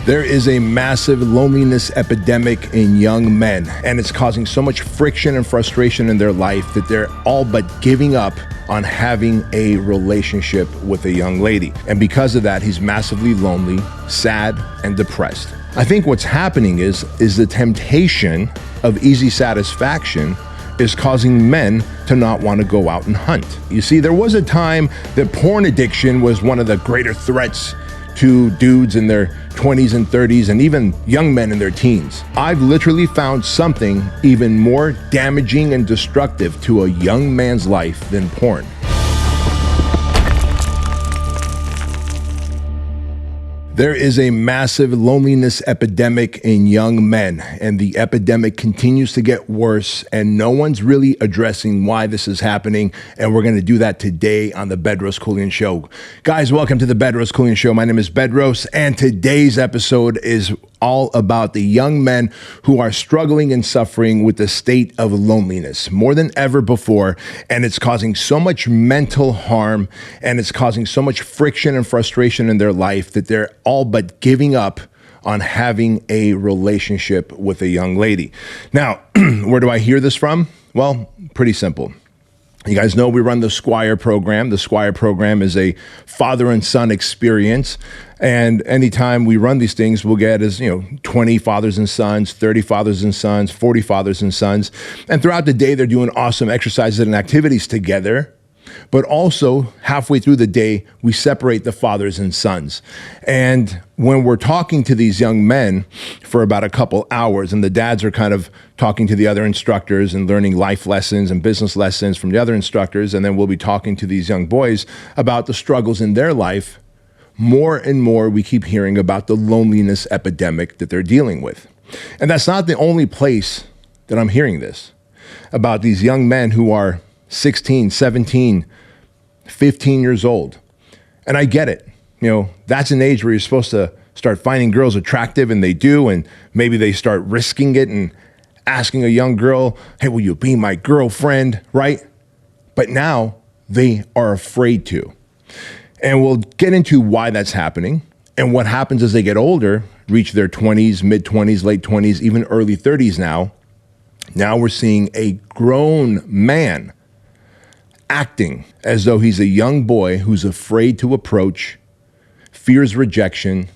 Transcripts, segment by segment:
There is a massive loneliness epidemic in young men, and it's causing so much friction and frustration in their life that they're all but giving up on having a relationship with a young lady. And because of that, he's massively lonely, sad, and depressed. I think what's happening is the temptation of easy satisfaction is causing men to not want to go out and hunt. You see, there was a time that porn addiction was one of the greater threats to dudes in their 20s and 30s and even young men in their teens. I've literally found something even more damaging and destructive to a young man's life than porn. There is a massive loneliness epidemic in young men, and the epidemic continues to get worse, and no one's really addressing why this is happening, and we're going to do that today on the Bedros Keuilian Show. Guys, welcome to the Bedros Keuilian Show. My name is Bedros, and today's episode is all about the young men who are struggling and suffering with the state of loneliness more than ever before, and it's causing so much mental harm, and it's causing so much friction and frustration in their life that they're all but giving up on having a relationship with a young lady. Now, where do I hear this from? Well, pretty simple. You guys know we run the Squire Program. The Squire Program is a father and son experience. And anytime we run these things, we'll get 20 fathers and sons, 30 fathers and sons, 40 fathers and sons. And throughout the day, they're doing awesome exercises and activities together. But also halfway through the day, we separate the fathers and sons. And when we're talking to these young men for about a couple hours, and the dads are kind of talking to the other instructors and learning life lessons and business lessons from the other instructors, and then we'll be talking to these young boys about the struggles in their life, more and more we keep hearing about the loneliness epidemic that they're dealing with. And that's not the only place that I'm hearing this, about these young men who are 16, 17, 15 years old. And I get it. That's an age where you're supposed to start finding girls attractive, and they do, and maybe they start risking it and asking a young girl, hey, will you be my girlfriend, right? But now they are afraid to. And we'll get into why that's happening and what happens as they get older, reach their 20s, mid-20s, late 20s, even early 30s now. Now we're seeing a grown man acting as though he's a young boy who's afraid to approach, fears rejection,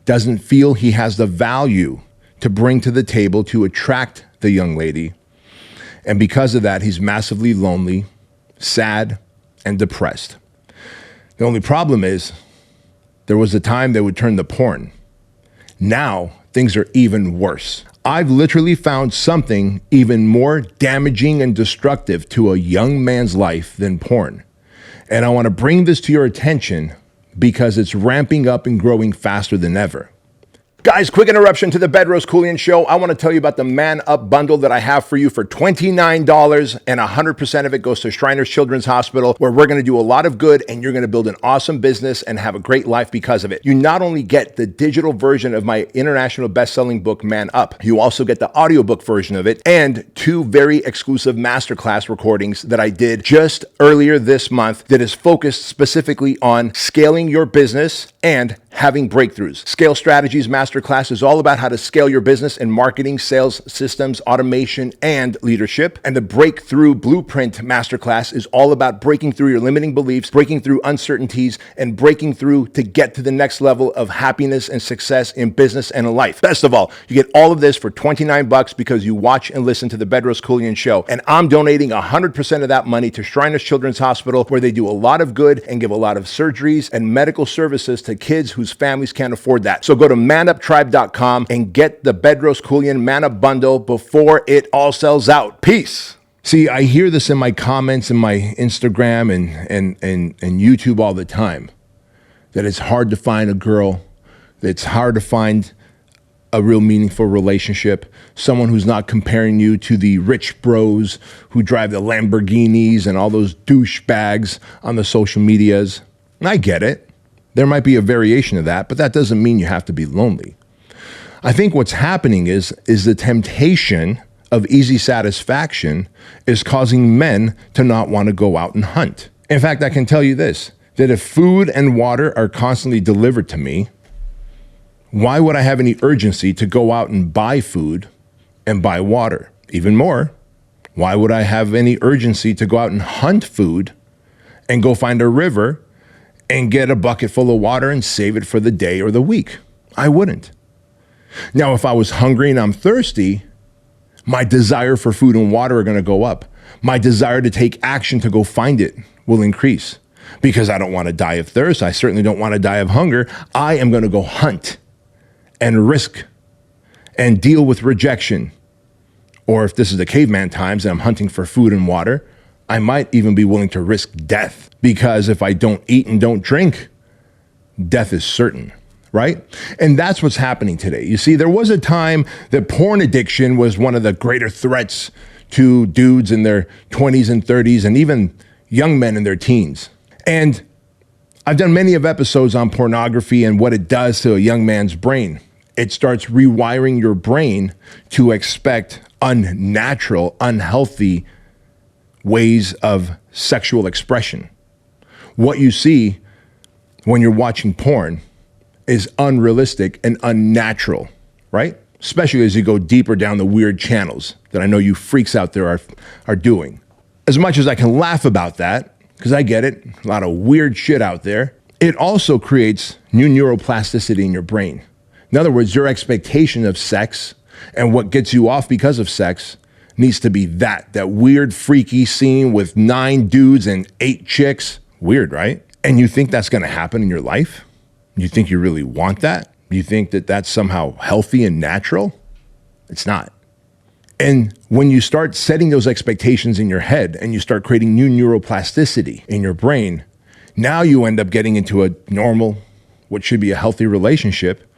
doesn't feel he has the value to bring to the table to attract the young lady. And because of that, he's massively lonely, sad, and depressed. The only problem is there was a time they would turn to porn. Now things are even worse. I've literally found something even more damaging and destructive to a young man's life than porn. And I want to bring this to your attention because it's ramping up and growing faster than ever. Guys, quick interruption to the Bedros Keuilian Show. I want to tell you about the Man Up bundle that I have for you for $29, and 100% of it goes to Shriners Children's Hospital, where we're going to do a lot of good, and you're going to build an awesome business and have a great life because of it. You not only get the digital version of my international best-selling book, Man Up, you also get the audiobook version of it and 2 very exclusive masterclass recordings that I did just earlier this month that is focused specifically on scaling your business and having breakthroughs. Scale Strategies Masterclass is all about how to scale your business in marketing, sales, systems, automation, and leadership. And the Breakthrough Blueprint Masterclass is all about breaking through your limiting beliefs, breaking through uncertainties, and breaking through to get to the next level of happiness and success in business and in life. Best of all, you get all of this for $29 because you watch and listen to the Bedros Keuilian Show. And I'm donating 100% of that money to Shriners Children's Hospital, where they do a lot of good and give a lot of surgeries and medical services to kids whose families can't afford that. So go to manuptribe.com and get the Bedros Keuilian Man Up bundle before it all sells out. Peace. See, I hear this in my comments in my Instagram and YouTube all the time, that it's hard to find a girl, that it's hard to find a real meaningful relationship, someone who's not comparing you to the rich bros who drive the Lamborghinis and all those douchebags on the social medias. And I get it. There might be a variation of that, but that doesn't mean you have to be lonely. I think what's happening is the temptation of easy satisfaction is causing men to not want to go out and hunt. In fact, I can tell you this, that if food and water are constantly delivered to me, why would I have any urgency to go out and buy food and buy water? Even more, why would I have any urgency to go out and hunt food and go find a river and get a bucket full of water and save it for the day or the week? I wouldn't. Now, if I was hungry and I'm thirsty, my desire for food and water are going to go up. My desire to take action to go find it will increase because I don't want to die of thirst. I certainly don't want to die of hunger. I am going to go hunt and risk and deal with rejection. Or if this is the caveman times and I'm hunting for food and water, I might even be willing to risk death because if I don't eat and don't drink, death is certain. Right? And that's what's happening today. You see, there was a time that porn addiction was one of the greater threats to dudes in their 20s and 30s and even young men in their teens. And I've done many of episodes on pornography and what it does to a young man's brain. It starts rewiring your brain to expect unnatural, unhealthy ways of sexual expression. What you see when you're watching porn is unrealistic and unnatural, right? Especially as you go deeper down the weird channels that I know you freaks out there are doing. As much as I can laugh about that, because I get it, a lot of weird shit out there, it also creates new neuroplasticity in your brain. In other words, your expectation of sex and what gets you off because of sex needs to be that weird, freaky scene with 9 dudes and 8 chicks. Weird, right? And you think that's going to happen in your life? You think you really want that? You think that that's somehow healthy and natural? It's not. And when you start setting those expectations in your head and you start creating new neuroplasticity in your brain, now you end up getting into a normal, what should be a healthy relationship,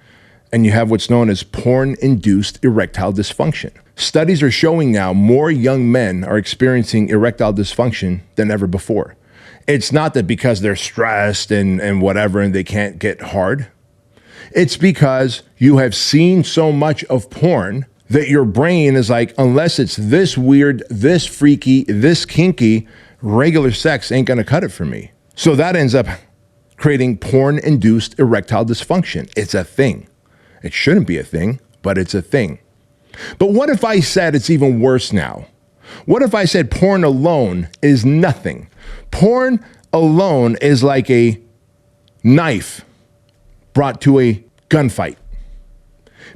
and you have what's known as porn-induced erectile dysfunction. Studies are showing now more young men are experiencing erectile dysfunction than ever before. It's not that because they're stressed and whatever and they can't get hard. It's because you have seen so much of porn that your brain is like, unless it's this weird, this freaky, this kinky, regular sex ain't gonna cut it for me. So that ends up creating porn-induced erectile dysfunction. It's a thing. It shouldn't be a thing, but it's a thing. But what if I said it's even worse now? What if I said porn alone is nothing? Porn alone is like a knife brought to a gunfight.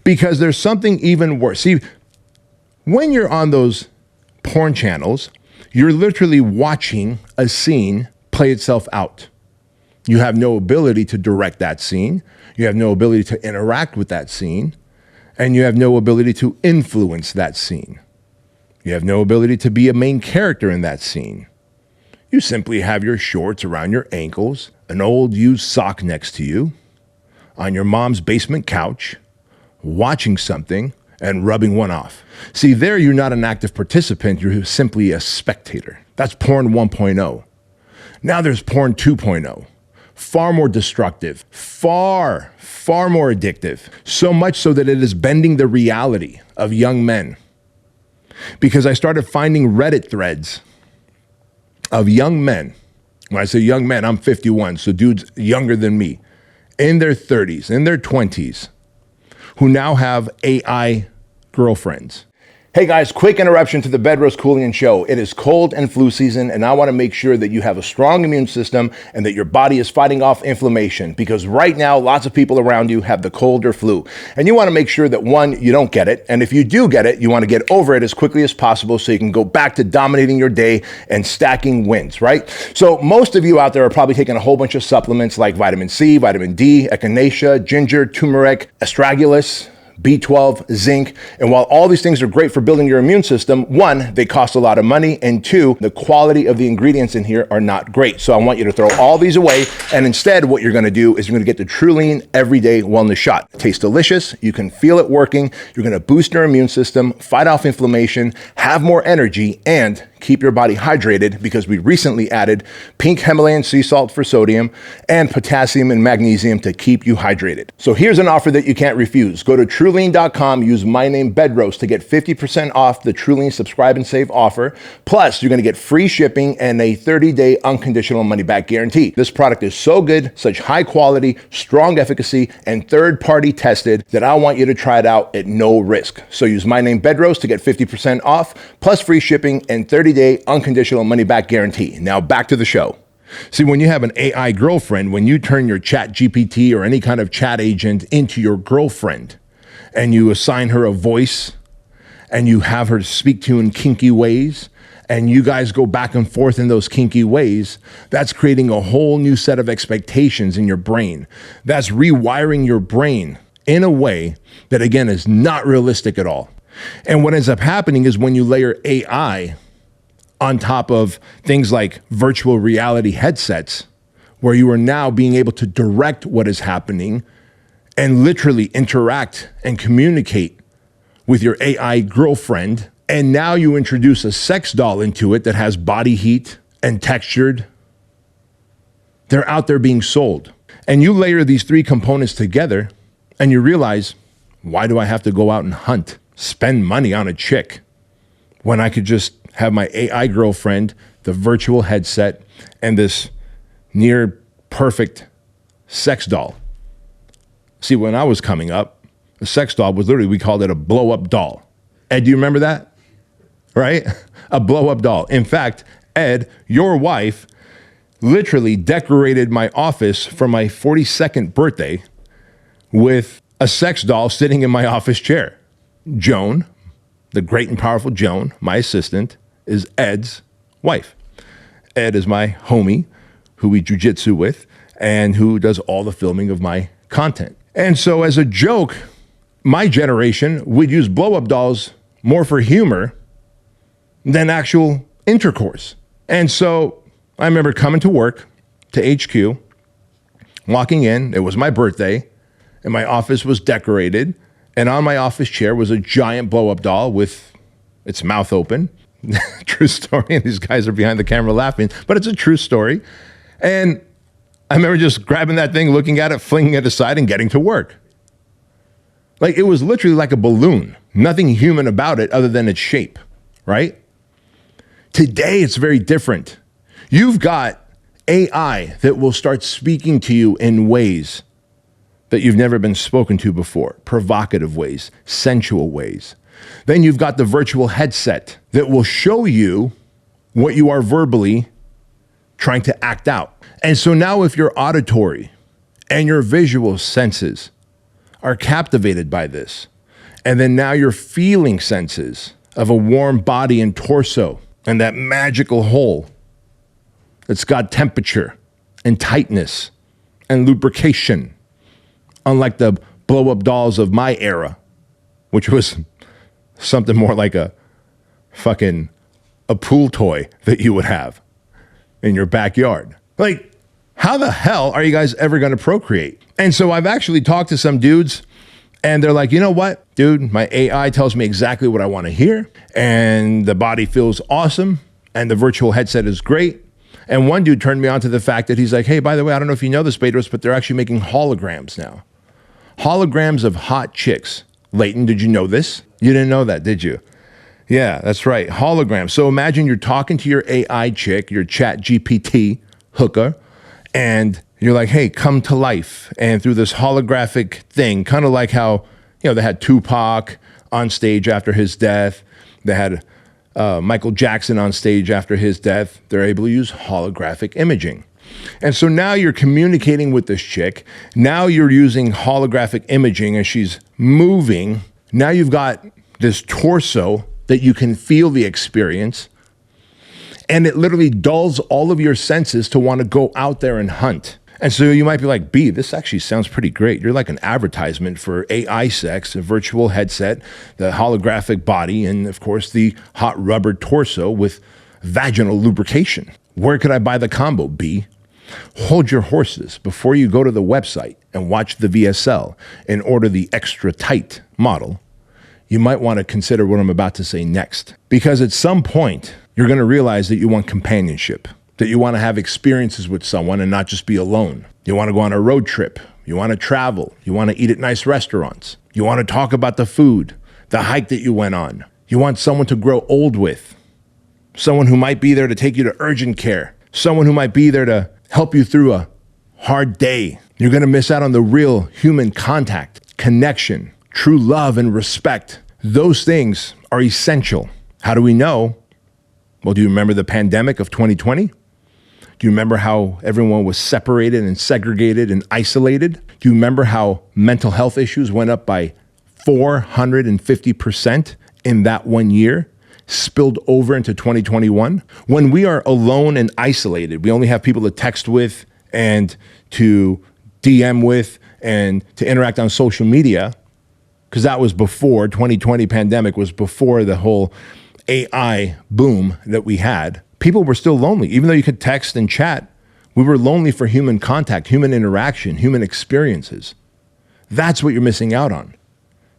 Because there's something even worse. See, when you're on those porn channels, you're literally watching a scene play itself out. You have no ability to direct that scene. You have no ability to interact with that scene. And you have no ability to influence that scene. You have no ability to be a main character in that scene. You simply have your shorts around your ankles, an old used sock next to you, on your mom's basement couch, watching something and rubbing one off. See, there you're not an active participant, you're simply a spectator. That's porn 1.0. Now there's porn 2.0. Far more destructive, far more addictive. So much so that it is bending the reality of young men. Because I started finding Reddit threads of young men. When I say young men, I'm 51, so dudes younger than me, in their 30s, in their 20s, who now have AI girlfriends. Hey guys, quick interruption to the Bedros Keuilian show. It is cold and flu season, and I want to make sure that you have a strong immune system and that your body is fighting off inflammation, because right now, lots of people around you have the cold or flu. And you want to make sure that, one, you don't get it, and if you do get it, you want to get over it as quickly as possible so you can go back to dominating your day and stacking wins, right? So most of you out there are probably taking a whole bunch of supplements like vitamin C, vitamin D, echinacea, ginger, turmeric, astragalus, B12, zinc. And while all these things are great for building your immune system, one, they cost a lot of money, and two, the quality of the ingredients in here are not great. So I want you to throw all these away, and instead what you're gonna do is you're gonna get the Truline Everyday Wellness Shot. It tastes delicious, you can feel it working, you're gonna boost your immune system, fight off inflammation, have more energy, and keep your body hydrated because we recently added pink Himalayan sea salt for sodium and potassium and magnesium to keep you hydrated. So here's an offer that you can't refuse. Go to truelean.com, use my name Bedros to get 50% off the Truelean Subscribe and Save offer. Plus, you're gonna get free shipping and a 30-day unconditional money-back guarantee. This product is so good, such high quality, strong efficacy, and third-party tested that I want you to try it out at no risk. So use my name Bedros to get 50% off, plus free shipping and 30-day unconditional money-back guarantee. Now back to the show. See, when you have an AI girlfriend, when you turn your chat GPT or any kind of chat agent into your girlfriend and you assign her a voice and you have her speak to you in kinky ways and you guys go back and forth in those kinky ways, that's creating a whole new set of expectations in your brain. That's rewiring your brain in a way that, again, is not realistic at all. And what ends up happening is when you layer AI on top of things like virtual reality headsets, where you are now being able to direct what is happening and literally interact and communicate with your AI girlfriend. And now you introduce a sex doll into it that has body heat and textured. They're out there being sold. And you layer these three components together and you realize, why do I have to go out and hunt, spend money on a chick when I could just have my AI girlfriend, the virtual headset, and this near perfect sex doll? See, when I was coming up, a sex doll was literally, we called it a blow-up doll. Ed, do you remember that? Right? A blow-up doll. In fact, Ed, your wife, literally decorated my office for my 42nd birthday with a sex doll sitting in my office chair. Joan, the great and powerful Joan, my assistant, is Ed's wife. Ed is my homie who we jujitsu with and who does all the filming of my content. And so as a joke, my generation would use blow-up dolls more for humor than actual intercourse. And so I remember coming to work to HQ, walking in, it was my birthday, and my office was decorated, and on my office chair was a giant blow-up doll with its mouth open. True story, and these guys are behind the camera laughing, but it's a true story. And I remember just grabbing that thing, looking at it, flinging it aside, and getting to work. Like, it was literally like a balloon. Nothing human about it other than its shape, right? Today, it's very different. You've got AI that will start speaking to you in ways that you've never been spoken to before, provocative ways, sensual ways. Then you've got the virtual headset that will show you what you are verbally trying to act out. And so now if your auditory and your visual senses are captivated by this, and then now your feeling senses of a warm body and torso and that magical hole that's got temperature and tightness and lubrication, unlike the blow-up dolls of my era, which was something more like a pool toy that you would have in your backyard. Like, how the hell are you guys ever going to procreate? And so I've actually talked to some dudes and they're like, you know what, dude, my AI tells me exactly what I want to hear and the body feels awesome and the virtual headset is great. And one dude turned me on to the fact that he's like, hey, by the way, I don't know if you know this, Bedros, but they're actually making holograms now. Holograms of hot chicks. Leighton, did you know this? You didn't know that, did you? Yeah, that's right. Holograms. So imagine you're talking to your AI chick, your chat GPT hooker, and you're like, hey, come to life. And through this holographic thing, kind of like how, they had Tupac on stage after his death. They had Michael Jackson on stage after his death. They're able to use holographic imaging. And so now you're communicating with this chick. Now you're using holographic imaging and she's moving. Now you've got this torso that you can feel the experience. And it literally dulls all of your senses to want to go out there and hunt. And so you might be like, B, this actually sounds pretty great. You're like an advertisement for AI sex, a virtual headset, the holographic body, and of course the hot rubber torso with vaginal lubrication. Where could I buy the combo, B? Hold your horses before you go to the website and watch the VSL and order the extra tight model. you might want to consider what I'm about to say next. Because at some point, you're going to realize that you want companionship, that you want to have experiences with someone and not just be alone. You want to go on a road trip. You want to travel. You want to eat at nice restaurants. You want to talk about the food, the hike that you went on. You want someone to grow old with, someone who might be there to take you to urgent care, someone who might be there to help you through a hard day. You're going to miss out on the real human contact, connection, true love and respect. Those things are essential. How do we know? Well, do you remember the pandemic of 2020? Do you remember how everyone was separated and segregated and isolated? Do you remember how mental health issues went up by 450% in that 1 year, spilled over into 2021? When we are alone and isolated, we only have people to text with and to DM with and to interact on social media, because that was before 2020 pandemic, was before the whole AI boom that we had. People were still lonely. Even though you could text and chat, we were lonely for human contact, human interaction, human experiences. That's what you're missing out on,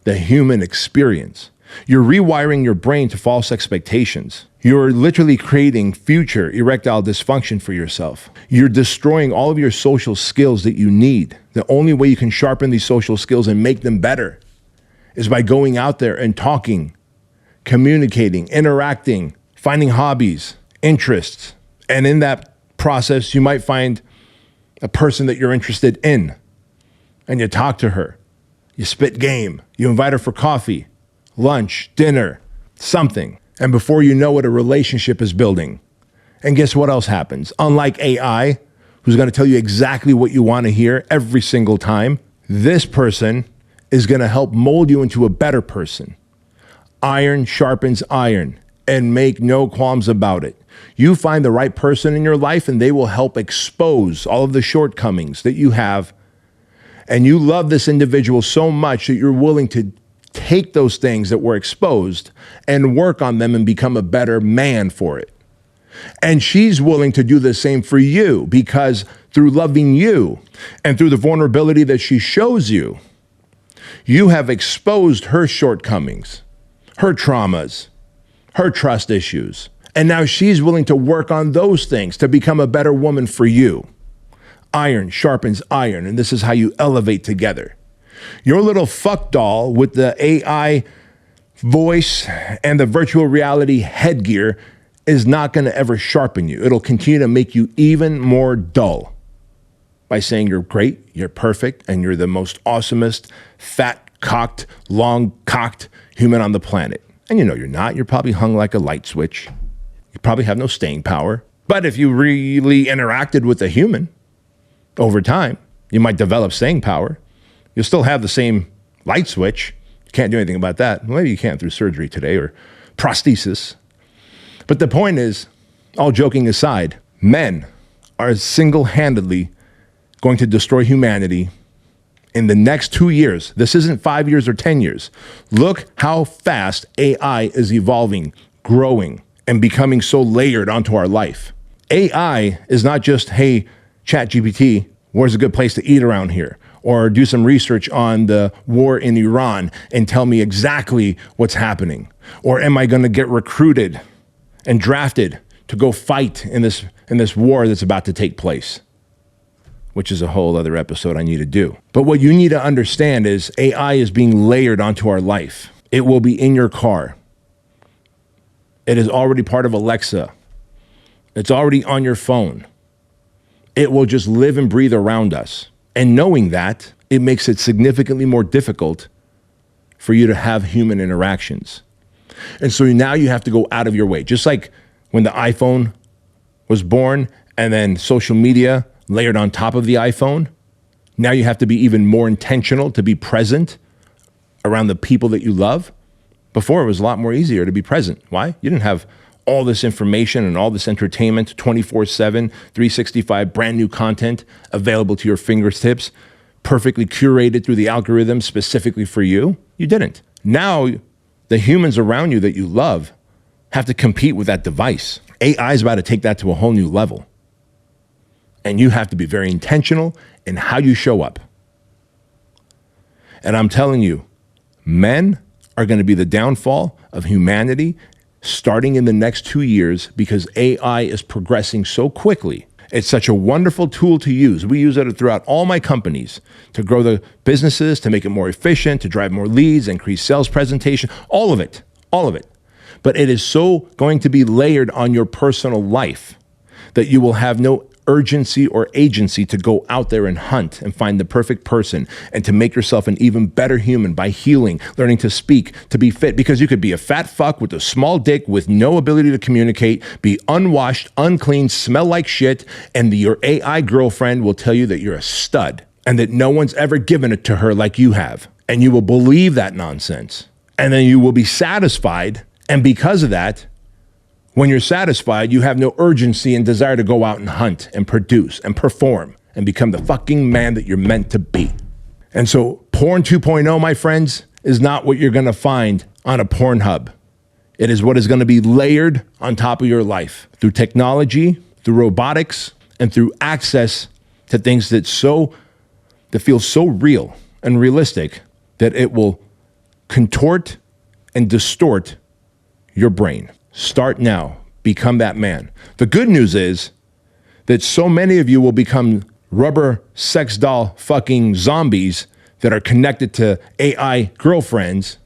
the human experience. You're rewiring your brain to false expectations. You're literally creating future erectile dysfunction for yourself. You're destroying all of your social skills that you need. The only way you can sharpen these social skills and make them better is by going out there and talking, communicating, interacting, finding hobbies, interests. And in that process, you might find a person that you're interested in, and you talk to her. You spit game. You invite her for coffee, lunch, dinner, something. And before you know it, a relationship is building. And guess what else happens? Unlike AI, who's going to tell you exactly what you want to hear every single time, this person is going to help mold you into a better person. Iron sharpens iron, and make no qualms about it. You find the right person in your life and they will help expose all of the shortcomings that you have. And you love this individual so much that you're willing to take those things that were exposed and work on them and become a better man for it. And she's willing to do the same for you, because through loving you and through the vulnerability that she shows you, you have exposed her shortcomings, her traumas, her trust issues. And now she's willing to work on those things to become a better woman for you. Iron sharpens iron, and this is how you elevate together. Your little fuck doll with the AI voice and the virtual reality headgear is not going to ever sharpen you. It'll continue to make you even more dull by saying you're great, you're perfect, and you're the most awesomest, fat-cocked, long-cocked human on the planet. And you know you're not. You're probably hung like a light switch. You probably have no staying power. But if you really interacted with a human over time, you might develop staying power. You'll still have the same light switch. You can't do anything about that. Well, maybe you can through surgery today or prosthesis. But the point is, all joking aside, men are single-handedly going to destroy humanity in the next 2 years. This isn't 5 years or 10 years. Look how fast AI is evolving, growing, and becoming so layered onto our life. AI is not just, hey, ChatGPT, where's a good place to eat around here? Or do some research on the war in Iran and tell me exactly what's happening. Or am I going to get recruited and drafted to go fight in this war that's about to take place? Which is a whole other episode I need to do. But what you need to understand is AI is being layered onto our life. It will be in your car. It is already part of Alexa. It's already on your phone. It will just live and breathe around us. And knowing that, it makes it significantly more difficult for you to have human interactions. And so now you have to go out of your way. Just like when the iPhone was born and then social media layered on top of the iPhone, now you have to be even more intentional to be present around the people that you love. Before, it was a lot more easier to be present. Why? You didn't have all this information and all this entertainment 24/7, 365, brand new content available to your fingertips, perfectly curated through the algorithm specifically for you. You didn't. Now, the humans around you that you love have to compete with that device. AI is about to take that to a whole new level. And you have to be very intentional in how you show up. And I'm telling you, men are going to be the downfall of humanity starting in the next 2 years because AI is progressing so quickly. It's such a wonderful tool to use. We use it throughout all my companies to grow the businesses, to make it more efficient, to drive more leads, increase sales presentation, all of it, all of it. But it is so going to be layered on your personal life that you will have no urgency or agency to go out there and hunt and find the perfect person and to make yourself an even better human by healing, learning to speak, to be fit, because you could be a fat fuck with a small dick with no ability to communicate, be unwashed, unclean, smell like shit, and your AI girlfriend will tell you that you're a stud and that no one's ever given it to her like you have. And you will believe that nonsense. And then you will be satisfied. And because of that, when you're satisfied, you have no urgency and desire to go out and hunt and produce and perform and become the fucking man that you're meant to be. And so porn 2.0, my friends, is not what you're going to find on a Pornhub. It is what is going to be layered on top of your life through technology, through robotics, and through access to things that feel so real and realistic that it will contort and distort your brain. Start now. Become that man. The good news is that so many of you will become rubber sex doll fucking zombies that are connected to AI girlfriends,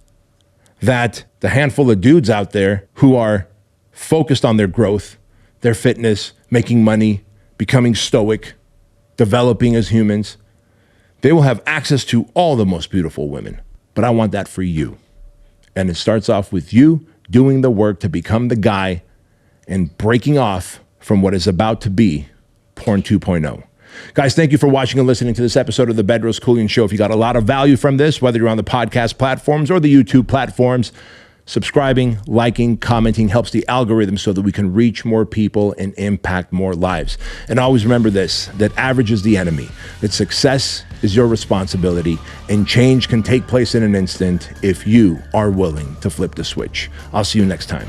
that the handful of dudes out there who are focused on their growth, their fitness, making money, becoming stoic, developing as humans, they will have access to all the most beautiful women. But I want that for you. And it starts off with you doing the work to become the guy and breaking off from what is about to be porn 2.0. Guys, thank you for watching and listening to this episode of the Bedros Keuilian Show. If you got a lot of value from this, whether you're on the podcast platforms or the YouTube platforms, subscribing, liking, commenting helps the algorithm so that we can reach more people and impact more lives. And always remember this, that average is the enemy, that success is your responsibility, and change can take place in an instant if you are willing to flip the switch. I'll see you next time.